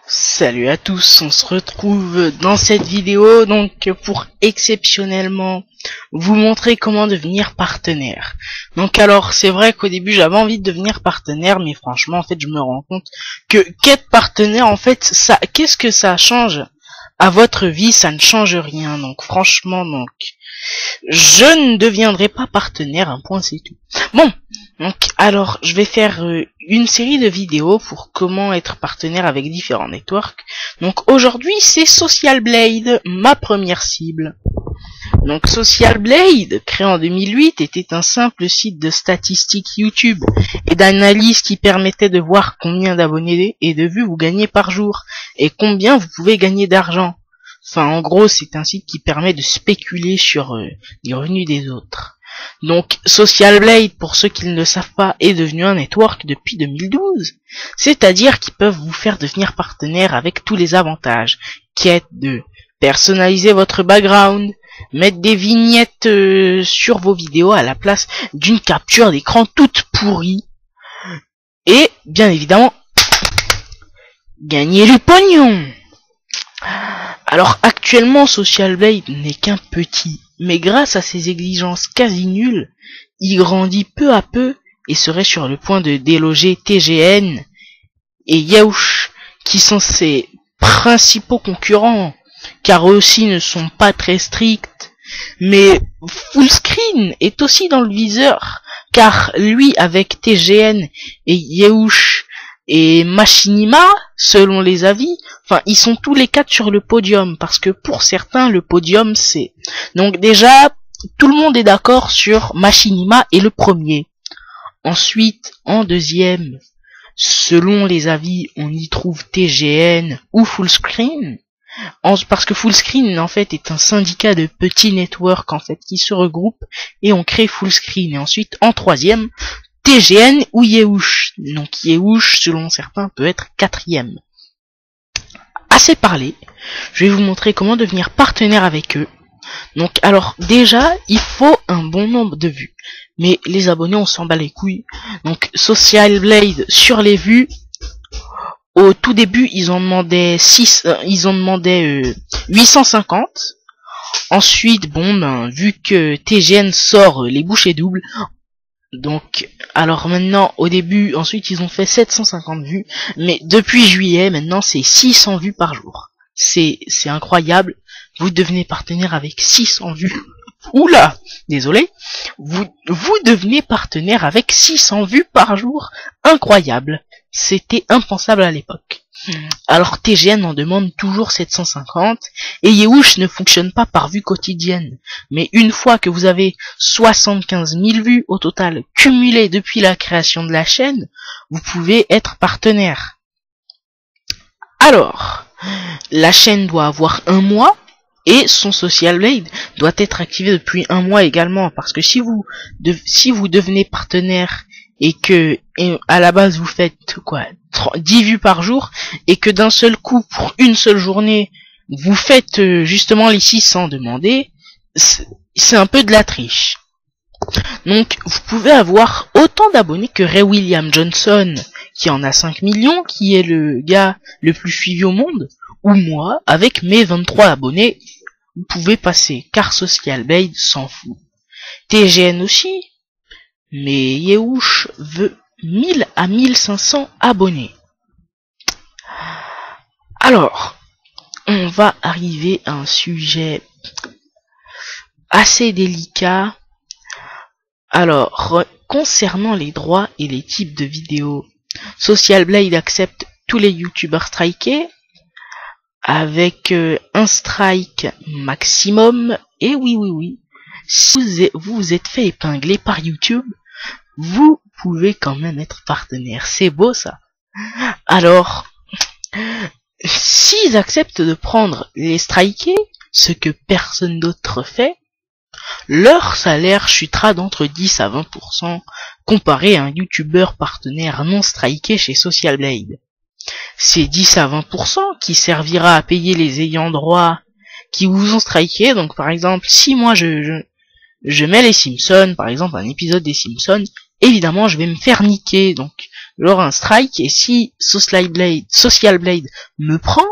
Salut à tous, on se retrouve dans cette vidéo donc pour exceptionnellement vous montrer comment devenir partenaire. Donc alors c'est vrai qu'au début j'avais envie de devenir partenaire, mais franchement en fait je me rends compte que qu'être partenaire en fait ça, qu'est-ce que ça change à votre vie? Ça ne change rien. Donc franchement donc je ne deviendrai pas partenaire, un point c'est tout. Bon, donc alors je vais faire une série de vidéos pour comment être partenaire avec différents networks. Donc aujourd'hui c'est Social Blade, ma première cible. Donc Social Blade, créé en 2008, était un simple site de statistiques YouTube et d'analyse qui permettait de voir combien d'abonnés et de vues vous gagnez par jour et combien vous pouvez gagner d'argent. Enfin, en gros, c'est un site qui permet de spéculer sur les revenus des autres. Donc, Social Blade, pour ceux qui ne le savent pas, est devenu un network depuis 2012. C'est-à-dire qu'ils peuvent vous faire devenir partenaire avec tous les avantages, qui est de personnaliser votre background, mettre des vignettes sur vos vidéos à la place d'une capture d'écran toute pourrie, et, bien évidemment, gagner du pognon. Alors actuellement Social Blade n'est qu'un petit, mais grâce à ses exigences quasi nulles, il grandit peu à peu et serait sur le point de déloger TGN et Yaoush, qui sont ses principaux concurrents, car eux aussi ne sont pas très stricts. Mais Fullscreen est aussi dans le viseur, car lui avec TGN et Yaoush et Machinima, selon les avis, enfin ils sont tous les quatre sur le podium, parce que pour certains le podium c'est... Donc déjà, tout le monde est d'accord sur Machinima est le premier. Ensuite, en deuxième, selon les avis, on y trouve TGN ou Fullscreen, parce que Fullscreen en fait est un syndicat de petits networks en fait qui se regroupent et on crée Fullscreen. Et ensuite, en troisième, TGN ou Yaoush. Donc Yaoush, selon certains, peut être quatrième. Assez parlé, je vais vous montrer comment devenir partenaire avec eux. Donc alors déjà, il faut un bon nombre de vues. Mais les abonnés, on s'en bat les couilles. Donc Social Blade, sur les vues, au tout début, ils en demandaient 850. Ensuite, bon ben, vu que TGN sort les bouchées doubles, donc, alors maintenant, au début, ensuite ils ont fait 750 vues, mais depuis juillet, maintenant c'est 600 vues par jour. C'est incroyable, vous devenez partenaire avec 600 vues. Oula, désolé, vous devenez partenaire avec 600 vues par jour. Incroyable, c'était impensable à l'époque. Alors TGN en demande toujours 750 et Yaoush ne fonctionne pas par vue quotidienne. Mais une fois que vous avez 75 000 vues au total cumulées depuis la création de la chaîne, vous pouvez être partenaire. Alors, la chaîne doit avoir 1 mois et son Social Blade doit être activé depuis 1 mois également, parce que si vous devenez partenaire et que à la base vous faites quoi 10 vues par jour et que d'un seul coup pour une seule journée vous faites justement les 600 demandés, c'est un peu de la triche. Donc vous pouvez avoir autant d'abonnés que Ray William Johnson qui en a 5 millions, qui est le gars le plus suivi au monde, ou moi avec mes 23 abonnés, vous pouvez passer, car Social Blade s'en fout. TGN aussi, mais Yaoush veut 1000 à 1500 abonnés. Alors, on va arriver à un sujet assez délicat. Alors, concernant les droits et les types de vidéos, Social Blade accepte tous les youtubeurs strikés, avec un strike maximum. Et oui, si vous vous êtes fait épingler par YouTube, vous pouvez quand même être partenaire. C'est beau ça. Alors, s'ils acceptent de prendre les strikés, ce que personne d'autre fait, leur salaire chutera d'entre 10 à 20% comparé à un youtubeur partenaire non striké chez Social Blade. C'est 10 à 20% qui servira à payer les ayants droit qui vous ont striké. Donc par exemple, si moi je mets les Simpsons, par exemple un épisode des Simpsons, évidemment je vais me faire niquer. Donc il y aura un strike, et si Social Blade me prend,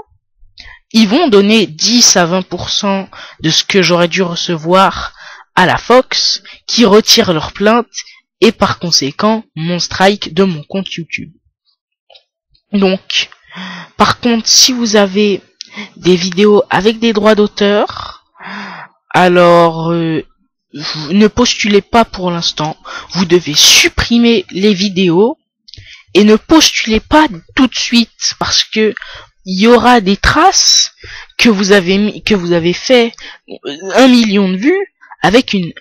ils vont donner 10 à 20% de ce que j'aurais dû recevoir à la Fox, qui retire leur plainte, et par conséquent, mon strike de mon compte YouTube. Donc, par contre, si vous avez des vidéos avec des droits d'auteur, alors ne postulez pas pour l'instant. Vous devez supprimer les vidéos et ne postulez pas tout de suite, parce que il y aura des traces que vous avez fait 1 million de vues avec une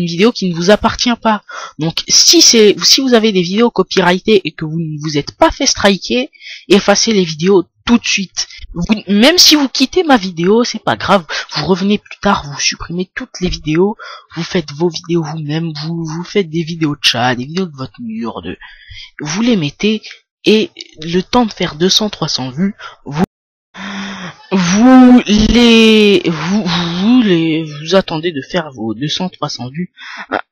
vidéo qui ne vous appartient pas. Donc si vous avez des vidéos copyrightées et que vous ne vous êtes pas fait striker, effacez les vidéos tout de suite. Même si vous quittez ma vidéo, c'est pas grave, vous revenez plus tard, vous supprimez toutes les vidéos, vous faites vos vidéos vous-même, vous faites des vidéos de chat, des vidéos de votre mur, vous les mettez, et le temps de faire 200-300 vues, vous attendez de faire vos 200-300 vues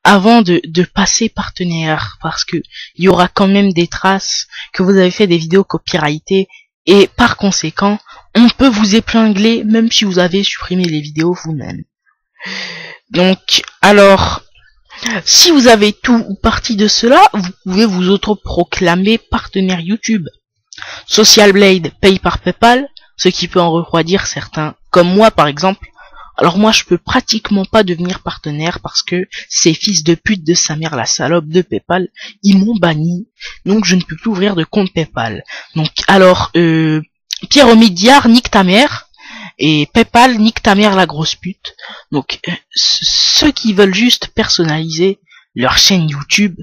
avant de passer partenaire, parce que il y aura quand même des traces que vous avez fait des vidéos copyrightées, et par conséquent, on peut vous épingler même si vous avez supprimé les vidéos vous-même. Donc, alors, si vous avez tout ou partie de cela, vous pouvez vous autoproclamer partenaire YouTube. Social Blade paye par PayPal, ce qui peut en refroidir certains, comme moi par exemple. Alors moi je peux pratiquement pas devenir partenaire parce que ces fils de pute de sa mère, la salope de PayPal, ils m'ont banni, donc je ne peux plus ouvrir de compte PayPal. Donc alors Pierre Omidyar, nique ta mère, et PayPal, nique ta mère la grosse pute. Donc ceux qui veulent juste personnaliser leur chaîne YouTube,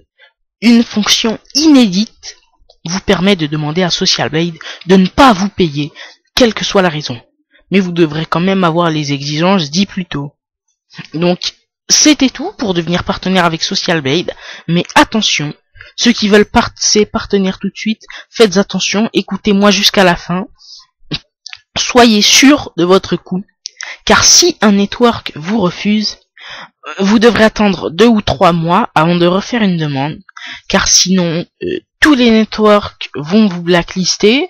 une fonction inédite vous permet de demander à Social Blade de ne pas vous payer, quelle que soit la raison. Mais vous devrez quand même avoir les exigences dit plus tôt. Donc, c'était tout pour devenir partenaire avec Social Blade. Mais attention, ceux qui veulent passer partenaire tout de suite, faites attention, écoutez-moi jusqu'à la fin. Soyez sûr de votre coup, car si un network vous refuse, vous devrez attendre 2 ou 3 mois avant de refaire une demande, car sinon, tous les networks vont vous blacklister,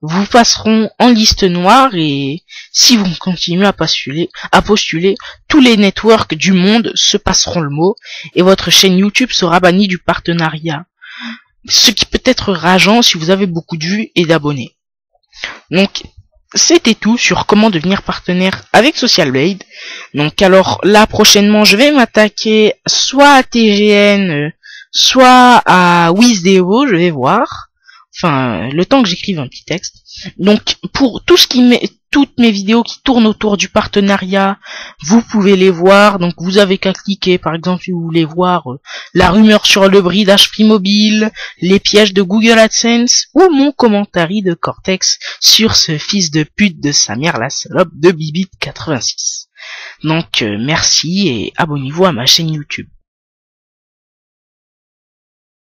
vous passeront en liste noire, et si vous continuez à postuler, tous les networks du monde se passeront le mot, et votre chaîne YouTube sera bannie du partenariat. Ce qui peut être rageant si vous avez beaucoup de vues et d'abonnés. Donc, c'était tout sur comment devenir partenaire avec Social Blade. Donc alors là prochainement je vais m'attaquer soit à TGN, soit à Wizdeo, je vais voir. Enfin, le temps que j'écrive un petit texte. Donc, pour toutes mes vidéos qui tournent autour du partenariat, vous pouvez les voir. Donc, vous avez qu'à cliquer, par exemple, si vous voulez voir la rumeur sur le bridage Free Mobile, les pièges de Google AdSense, ou mon commentaire de Cortex sur ce fils de pute de sa mère, la salope de Bibit86. Donc, merci et abonnez-vous à ma chaîne YouTube.